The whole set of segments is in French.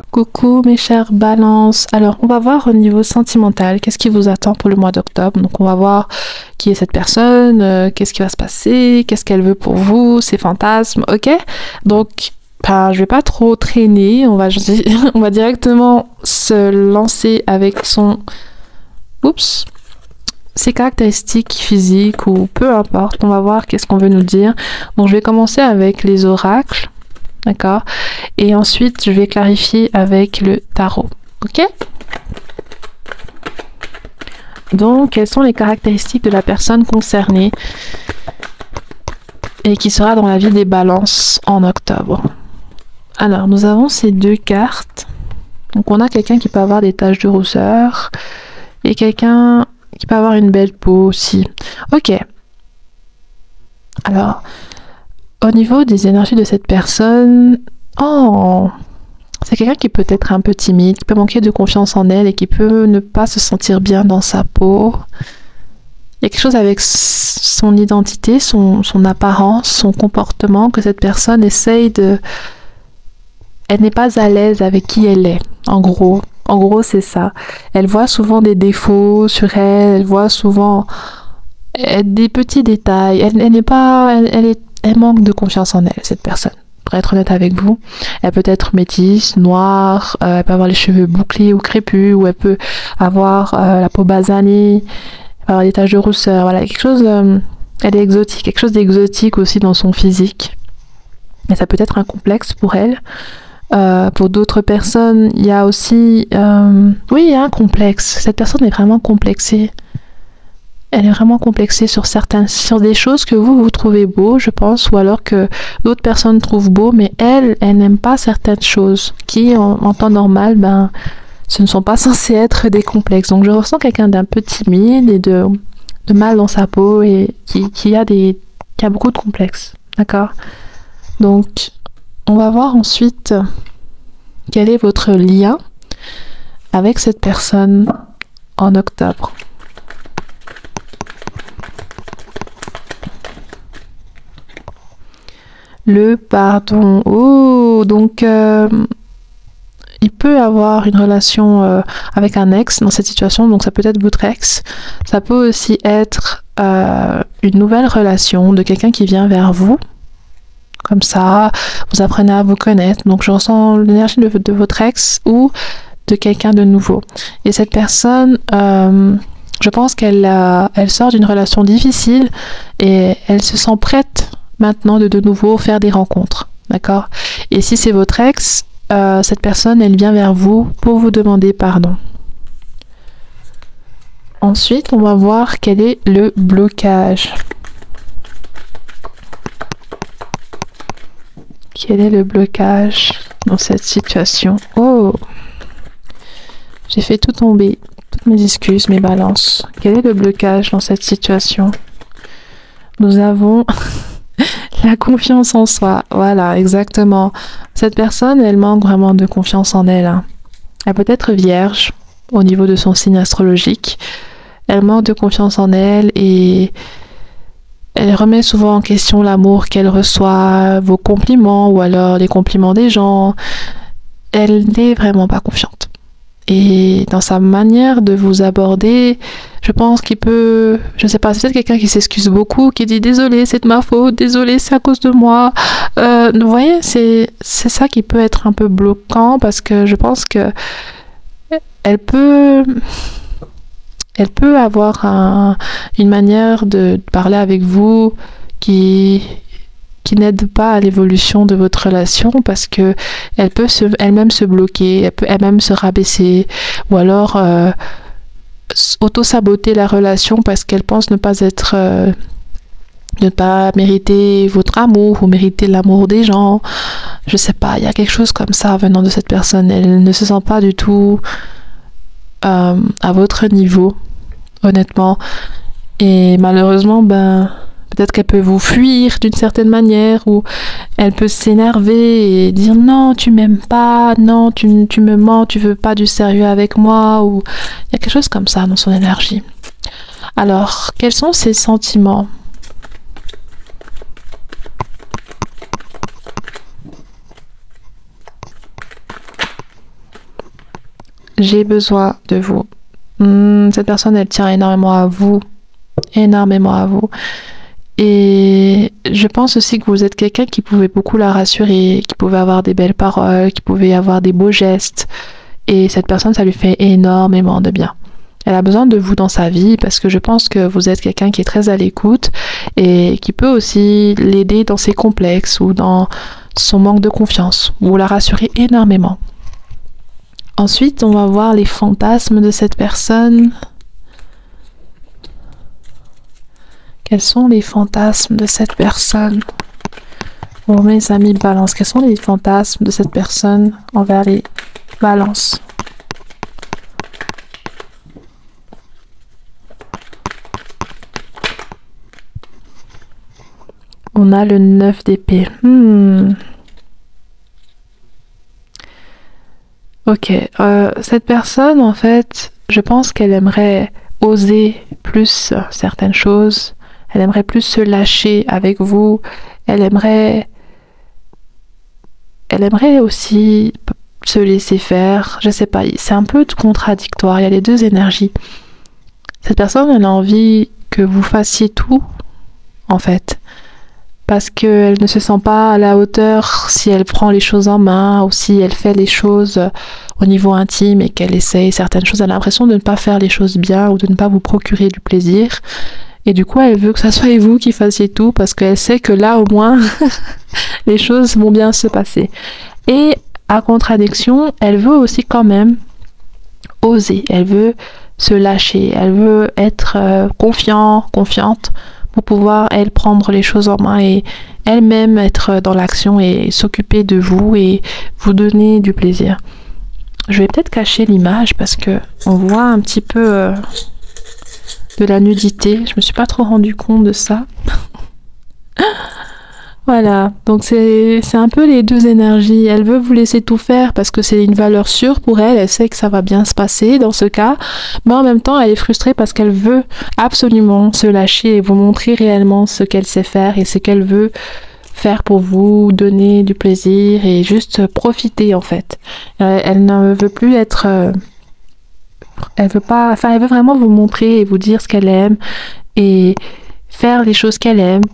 Coucou mes chers balances, alors on va voir au niveau sentimental, qu'est-ce qui vous attend pour le mois d'octobre. Donc on va voir qui est cette personne, qu'est-ce qui va se passer, qu'est-ce qu'elle veut pour vous, ses fantasmes, ok. Donc je vais pas trop traîner, on va directement se lancer avec ses caractéristiques physiques ou peu importe, on va voir qu'est-ce qu'on veut nous dire. Donc je vais commencer avec les oracles. D'accord. Et ensuite, je vais clarifier avec le tarot. Ok? Donc, quelles sont les caractéristiques de la personne concernée et qui sera dans la vie des balances en octobre? Alors, nous avons ces deux cartes. Donc, on a quelqu'un qui peut avoir des taches de rousseur et quelqu'un qui peut avoir une belle peau aussi. Ok. Alors... au niveau des énergies de cette personne, c'est quelqu'un qui peut être un peu timide, qui peut manquer de confiance en elle et qui peut ne pas se sentir bien dans sa peau. Il y a quelque chose avec son identité, son apparence, son comportement que cette personne essaye de... Elle n'est pas à l'aise avec qui elle est, en gros. En gros, c'est ça. Elle voit souvent des défauts sur elle, elle voit souvent des petits détails. Elle manque de confiance en elle, cette personne. Pour être honnête avec vous, elle peut être métisse, noire, elle peut avoir les cheveux bouclés ou crépus, ou elle peut avoir la peau basanée, elle peut avoir des taches de rousseur, voilà, quelque chose, elle est exotique, quelque chose d'exotique aussi dans son physique. Et ça peut être un complexe pour elle. Pour d'autres personnes, il y a aussi, oui, il y a un complexe. Cette personne est vraiment complexée. Elle est vraiment complexée sur des choses que vous trouvez beaux, je pense, ou alors que d'autres personnes trouvent beaux, mais elle n'aime pas certaines choses qui, en temps normal, ce ne sont pas censés être des complexes. Donc je ressens quelqu'un d'un peu timide et de mal dans sa peau et qui a beaucoup de complexes, d'accord? Donc on va voir ensuite quel est votre lien avec cette personne en octobre. Le pardon. Oh, donc il peut avoir une relation avec un ex dans cette situation, donc ça peut être votre ex. Ça peut aussi être une nouvelle relation de quelqu'un qui vient vers vous. Comme ça, vous apprenez à vous connaître. Donc je ressens l'énergie de votre ex ou de quelqu'un de nouveau. Et cette personne, je pense qu'elle sort d'une relation difficile et elle se sent prête maintenant de nouveau faire des rencontres, d'accord? Et si c'est votre ex, cette personne, elle vient vers vous pour vous demander pardon. Ensuite, on va voir quel est le blocage. Quel est le blocage dans cette situation? Oh! J'ai fait tout tomber. Toutes mes excuses, mes balances. Quel est le blocage dans cette situation? Nous avons... la confiance en soi, voilà, exactement. Cette personne, elle manque vraiment de confiance en elle. Hein. Elle peut être vierge au niveau de son signe astrologique. Elle manque de confiance en elle et elle remet souvent en question l'amour qu'elle reçoit, vos compliments ou alors les compliments des gens. Elle n'est vraiment pas confiante. Et dans sa manière de vous aborder, je pense qu'il peut, je ne sais pas, c'est peut-être quelqu'un qui s'excuse beaucoup, qui dit désolé, c'est de ma faute, désolé, c'est à cause de moi. Vous voyez, c'est ça qui peut être un peu bloquant parce que je pense que elle peut avoir une manière de parler avec vous qui n'aide pas à l'évolution de votre relation parce que elle peut elle-même se bloquer, elle peut elle-même se rabaisser ou alors auto-saboter la relation parce qu'elle pense ne pas mériter votre amour ou mériter l'amour des gens. Je sais pas, il y a quelque chose comme ça venant de cette personne. Elle ne se sent pas du tout à votre niveau, honnêtement. Et malheureusement, Peut-être qu'elle peut vous fuir d'une certaine manière, ou elle peut s'énerver et dire non, tu m'aimes pas, non, tu me mens, tu veux pas du sérieux avec moi, ou il y a quelque chose comme ça dans son énergie. Alors, quels sont ses sentiments? J'ai besoin de vous. Cette personne, elle tient énormément à vous. Énormément à vous. Et je pense aussi que vous êtes quelqu'un qui pouvait beaucoup la rassurer, qui pouvait avoir des belles paroles, qui pouvait avoir des beaux gestes. Et cette personne, ça lui fait énormément de bien. Elle a besoin de vous dans sa vie parce que je pense que vous êtes quelqu'un qui est très à l'écoute et qui peut aussi l'aider dans ses complexes ou dans son manque de confiance. Vous la rassurez énormément. Ensuite, on va voir les fantasmes de cette personne. Quels sont les fantasmes de cette personne? Bon, mes amis Balance, quels sont les fantasmes de cette personne envers les Balances? On a le 9 d'épée. Ok, cette personne, en fait, je pense qu'elle aimerait oser plus certaines choses. Elle aimerait plus se lâcher avec vous. Elle aimerait aussi se laisser faire. Je sais pas, c'est un peu contradictoire. Il y a les deux énergies. Cette personne, elle a envie que vous fassiez tout, en fait. Parce qu'elle ne se sent pas à la hauteur si elle prend les choses en main ou si elle fait les choses au niveau intime et qu'elle essaye certaines choses. Elle a l'impression de ne pas faire les choses bien ou de ne pas vous procurer du plaisir. Et du coup, elle veut que ça soit vous qui fassiez tout parce qu'elle sait que là, au moins, les choses vont bien se passer. Et à contradiction, elle veut aussi quand même oser. Elle veut se lâcher. Elle veut être confiante pour pouvoir, elle, prendre les choses en main et elle-même être dans l'action et s'occuper de vous et vous donner du plaisir. Je vais peut-être cacher l'image parce que on voit un petit peu de la nudité. Je me suis pas trop rendu compte de ça. Voilà, donc c'est un peu les deux énergies. Elle veut vous laisser tout faire parce que c'est une valeur sûre pour elle. Elle sait que ça va bien se passer dans ce cas. Mais en même temps, elle est frustrée parce qu'elle veut absolument se lâcher et vous montrer réellement ce qu'elle sait faire et ce qu'elle veut faire pour vous, donner du plaisir et juste profiter en fait. Elle ne veut plus être... elle veut vraiment vous montrer et vous dire ce qu'elle aime et faire les choses qu'elle aime.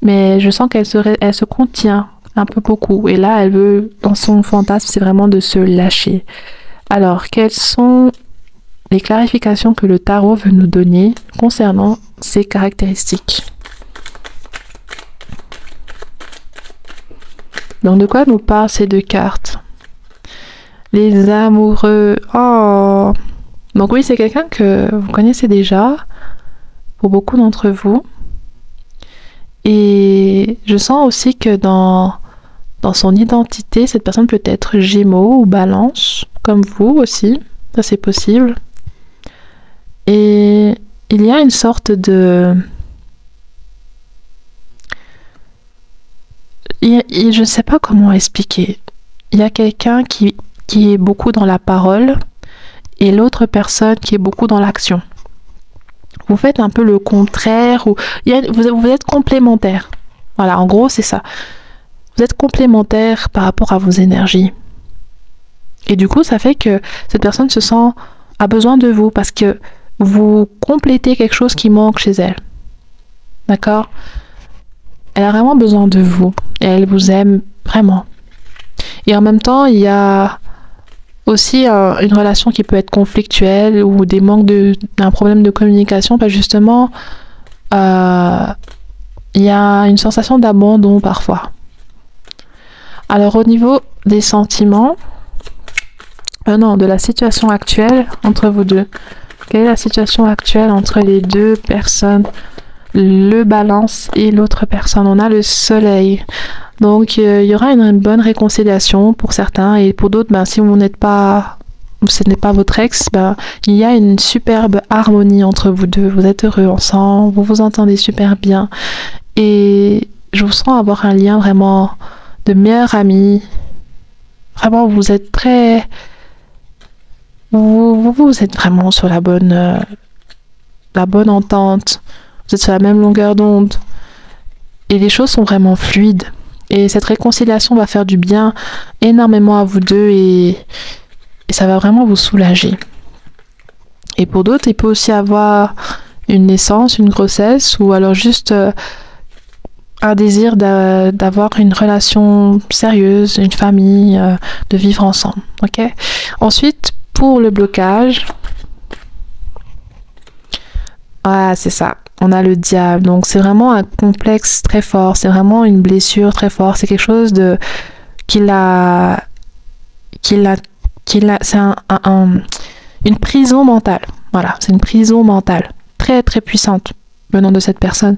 Mais je sens qu'elle se contient un peu beaucoup. Et là, elle veut, dans son fantasme, c'est vraiment de se lâcher. Alors, quelles sont les clarifications que le tarot veut nous donner concernant ces caractéristiques? Donc, de quoi nous parlent ces deux cartes? Les amoureux. Oh! Donc oui, c'est quelqu'un que vous connaissez déjà, pour beaucoup d'entre vous. Et je sens aussi que dans son identité, cette personne peut être Gémeaux ou Balance, comme vous aussi, ça c'est possible. Et il y a une sorte de... je ne sais pas comment expliquer. Il y a quelqu'un qui est beaucoup dans la parole et l'autre personne qui est beaucoup dans l'action. Vous faites un peu le contraire, ou vous êtes complémentaires. Voilà, en gros, c'est ça. Vous êtes complémentaires par rapport à vos énergies. Et du coup, ça fait que cette personne a besoin de vous parce que vous complétez quelque chose qui manque chez elle. D'accord? Elle a vraiment besoin de vous. Et elle vous aime vraiment. Et en même temps, il y a aussi une relation qui peut être conflictuelle ou des manques d'un problème de communication, parce que justement il y a une sensation d'abandon parfois. Alors au niveau des sentiments, de la situation actuelle entre vous deux, quelle est la situation actuelle entre les deux personnes, le Balance et l'autre personne? On a le Soleil. Donc il y aura une bonne réconciliation pour certains et pour d'autres, si vous n'êtes pas ce n'est pas votre ex, ben, il y a une superbe harmonie entre vous deux. Vous êtes heureux ensemble, vous vous entendez super bien. Et je vous sens avoir un lien vraiment de meilleur ami. Vraiment, vous êtes très... Vous êtes vraiment sur la bonne entente. Vous êtes sur la même longueur d'onde. Et les choses sont vraiment fluides. Et cette réconciliation va faire du bien énormément à vous deux et ça va vraiment vous soulager. Et pour d'autres, il peut aussi avoir une naissance, une grossesse ou alors juste un désir d'avoir une relation sérieuse, une famille, de vivre ensemble. Ok. Ensuite, pour le blocage, ah, c'est ça. On a le diable. Donc, c'est vraiment un complexe très fort. C'est vraiment une blessure très forte. C'est quelque chose de c'est une prison mentale. Voilà, c'est une prison mentale très très puissante venant de cette personne.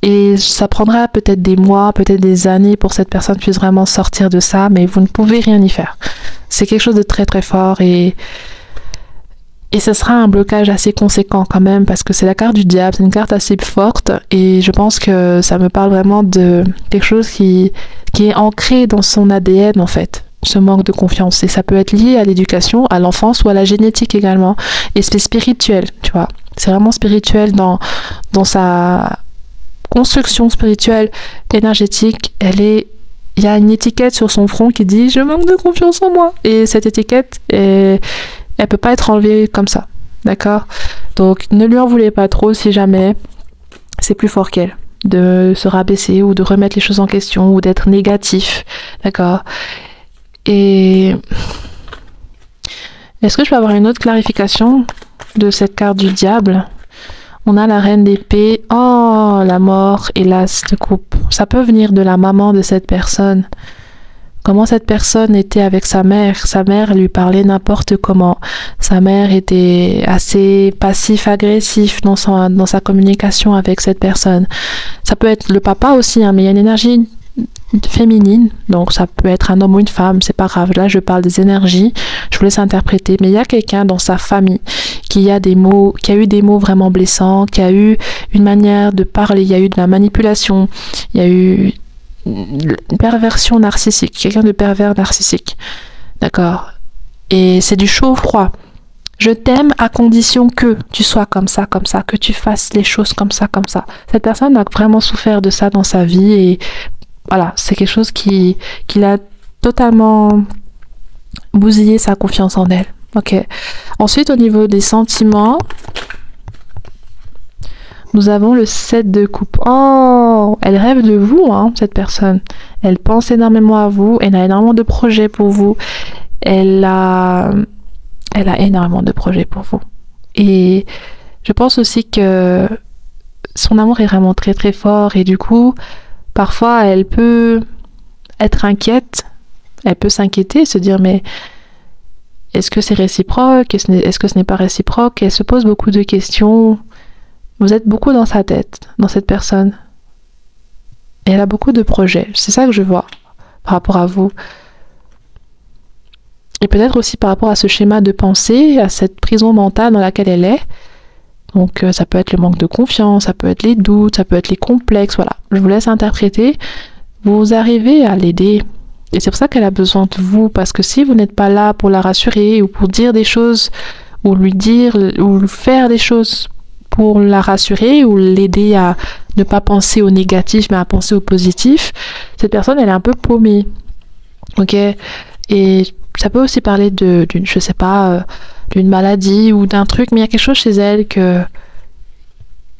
Et ça prendra peut-être des mois, peut-être des années pour cette personne puisse vraiment sortir de ça, mais vous ne pouvez rien y faire. C'est quelque chose de très très fort et ce sera un blocage assez conséquent quand même parce que c'est la carte du diable, c'est une carte assez forte et je pense que ça me parle vraiment de quelque chose qui est ancré dans son ADN en fait, ce manque de confiance. Et ça peut être lié à l'éducation, à l'enfance ou à la génétique également. Et c'est spirituel, tu vois. C'est vraiment spirituel dans sa construction spirituelle, énergétique. Il y a une étiquette sur son front qui dit « Je manque de confiance en moi ». Et cette étiquette, elle peut pas être enlevée comme ça, d'accord? Donc, ne lui en voulez pas trop si jamais c'est plus fort qu'elle de se rabaisser ou de remettre les choses en question ou d'être négatif, d'accord? Et est-ce que je peux avoir une autre clarification de cette carte du diable? On a la reine d'épée, oh, la mort et l'as de coupe. Ça peut venir de la maman de cette personne. Comment cette personne était avec sa mère. Sa mère lui parlait n'importe comment. Sa mère était assez passif-agressif dans sa communication avec cette personne. Ça peut être le papa aussi, hein, mais il y a une énergie féminine, donc ça peut être un homme ou une femme, c'est pas grave. Là, je parle des énergies, je vous laisse interpréter, mais il y a quelqu'un dans sa famille qui a eu des mots vraiment blessants, qui a eu une manière de parler, il y a eu de la manipulation, il y a eu une perversion narcissique, quelqu'un de pervers narcissique, d'accord? Et c'est du chaud-froid. Je t'aime à condition que tu sois comme ça, que tu fasses les choses comme ça, comme ça. Cette personne a vraiment souffert de ça dans sa vie et voilà, c'est quelque chose qui a totalement bousillé sa confiance en elle. Ok. Ensuite, au niveau des sentiments, nous avons le 7 de coupe. Oh, elle rêve de vous, hein, cette personne. Elle pense énormément à vous. Elle a énormément de projets pour vous. Elle a énormément de projets pour vous. Et je pense aussi que son amour est vraiment très très fort et du coup, parfois, elle peut être inquiète, elle peut s'inquiéter, se dire mais est-ce que c'est réciproque, est-ce que ce n'est pas réciproque? Et elle se pose beaucoup de questions. Vous êtes beaucoup dans sa tête, dans cette personne. Et elle a beaucoup de projets, c'est ça que je vois par rapport à vous. Et peut-être aussi par rapport à ce schéma de pensée, à cette prison mentale dans laquelle elle est. Donc ça peut être le manque de confiance, ça peut être les doutes, ça peut être les complexes, voilà. Je vous laisse interpréter. Vous arrivez à l'aider. Et c'est pour ça qu'elle a besoin de vous, parce que si vous n'êtes pas là pour la rassurer ou pour dire des choses, ou lui dire, ou faire des choses pour la rassurer, ou l'aider à ne pas penser au négatif, mais à penser au positif, cette personne, elle est un peu paumée. Ok? Et ça peut aussi parler d'une, je sais pas, d'une maladie ou d'un truc, mais il y a quelque chose chez elle que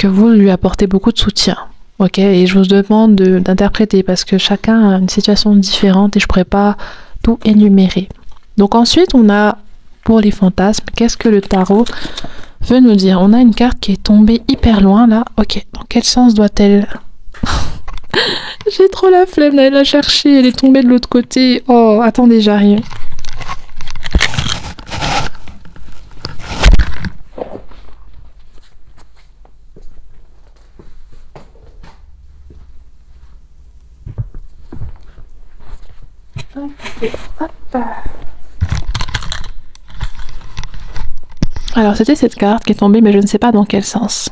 vous lui apportez beaucoup de soutien. Ok, et je vous demande d'interpréter parce que chacun a une situation différente et je pourrais pas tout énumérer. Donc ensuite, on a pour les fantasmes, qu'est-ce que le tarot veut nous dire? On a une carte qui est tombée hyper loin là. Ok, dans quel sens doit-elle... J'ai trop la flemme d'aller la chercher, elle est tombée de l'autre côté. Oh, attendez, j'arrive. Hop. Alors c'était cette carte qui est tombée, mais je ne sais pas dans quel sens.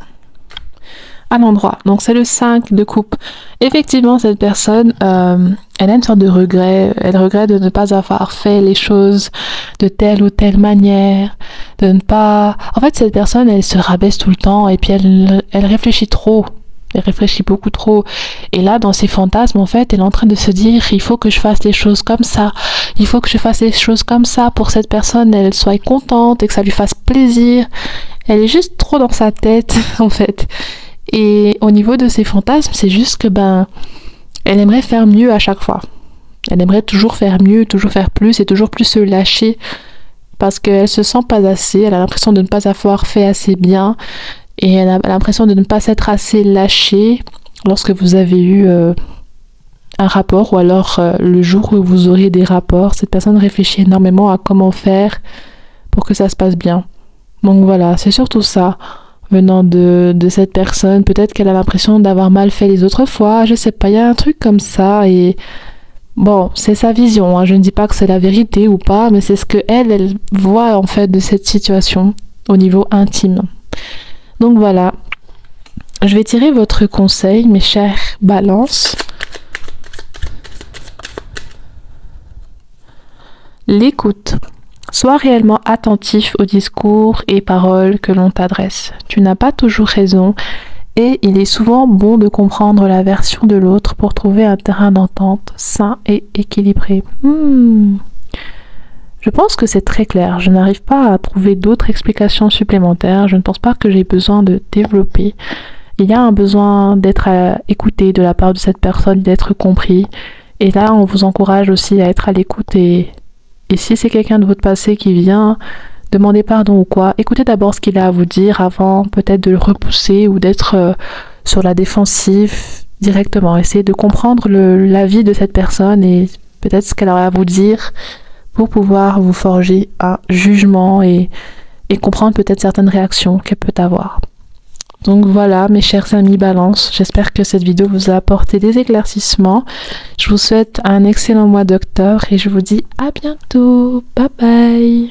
À l'endroit. Donc c'est le 5 de coupe. Effectivement, cette personne, elle a une sorte de regret. Elle regrette de ne pas avoir fait les choses de telle ou telle manière, de ne pas... En fait, cette personne, elle se rabaisse tout le temps et puis elle réfléchit trop. Elle réfléchit beaucoup trop. Et là, dans ses fantasmes, en fait, elle est en train de se dire, il faut que je fasse les choses comme ça. Il faut que je fasse les choses comme ça pour cette personne, elle soit contente et que ça lui fasse plaisir. Elle est juste trop dans sa tête, en fait. Et au niveau de ses fantasmes, c'est juste que elle aimerait faire mieux à chaque fois. Elle aimerait toujours faire mieux, toujours faire plus et toujours plus se lâcher parce qu'elle se sent pas assez. Elle a l'impression de ne pas avoir fait assez bien et elle a l'impression de ne pas s'être assez lâchée lorsque vous avez eu un rapport ou alors le jour où vous aurez des rapports. Cette personne réfléchit énormément à comment faire pour que ça se passe bien. Donc voilà, c'est surtout ça. Venant de cette personne, peut-être qu'elle a l'impression d'avoir mal fait les autres fois, je sais pas, il y a un truc comme ça et bon, c'est sa vision, hein. Je ne dis pas que c'est la vérité ou pas, mais c'est ce que elle voit en fait de cette situation au niveau intime. Donc voilà, je vais tirer votre conseil, mes chers balances. L'écoute. Sois réellement attentif aux discours et paroles que l'on t'adresse. Tu n'as pas toujours raison et il est souvent bon de comprendre la version de l'autre pour trouver un terrain d'entente sain et équilibré. Je pense que c'est très clair. Je n'arrive pas à trouver d'autres explications supplémentaires. Je ne pense pas que j'ai besoin de développer. Il y a un besoin d'être écouté de la part de cette personne, d'être compris. Et là, on vous encourage aussi à être à l'écoute et si c'est quelqu'un de votre passé qui vient demander pardon ou quoi, écoutez d'abord ce qu'il a à vous dire avant peut-être de le repousser ou d'être sur la défensive directement. Essayez de comprendre la vie de cette personne et peut-être ce qu'elle aurait à vous dire pour pouvoir vous forger un jugement et comprendre peut-être certaines réactions qu'elle peut avoir. Donc voilà, mes chers amis Balance, j'espère que cette vidéo vous a apporté des éclaircissements. Je vous souhaite un excellent mois d'octobre et je vous dis à bientôt. Bye bye.